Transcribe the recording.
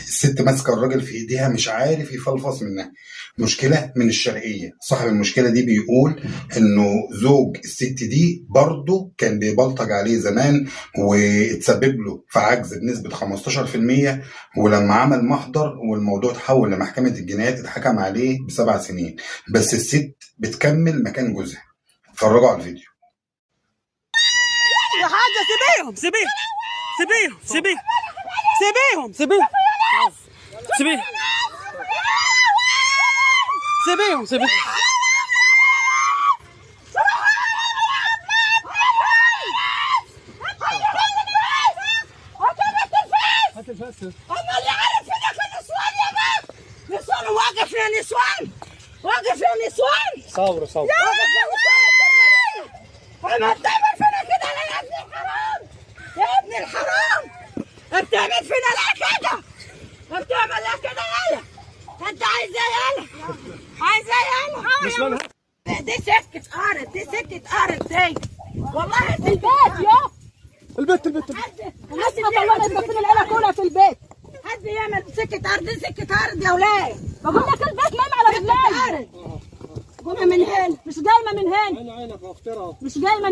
الست ماسكه الراجل في ايديها مش عارف يفلفص منها. مشكله من الشرقيه. صاحب المشكله دي بيقول انه زوج الست دي برضه كان بيبلطج عليه زمان واتسبب له في عجز بنسبه 15%، ولما عمل محضر والموضوع اتحول لمحكمه الجنايات اتحكم عليه ب7 سنين، بس الست بتكمل مكان جوزها. اتفرجوا على الفيديو. يا حاجة سيبيهم سيبيهم سيبيهم سيبيهم سيبيهم سيبيهم سيبيهم سيبيهم سيبيهم هات الفاسة. أنا اللي عارف هناك النسوان يا بابا. نسوان واقف يا نسوان. واقف يا نسوان. صوروا صوروا. واقف يا نسوان. أنا بتعمل فينا كده يا ابن الحرام. يا ابن الحرام. بتعمل فينا ليه كده؟ بتعمل ليه كده يالا؟ أنت عايز إيه يالا؟ عايز إيه يالا؟ مش مالها. دي سكة أرض، دي سكة أرض دي. والله في البيت يا. البيت الناس ما طلعت تدفن العيله كلها في البيت. حد يعمل سكه ارض، سكه ارض يا ولاد. بقول لك البيت نايم على رجلين. قومي من هنا. مش جايمه من هنا. عينك اخترها. مش جايمه.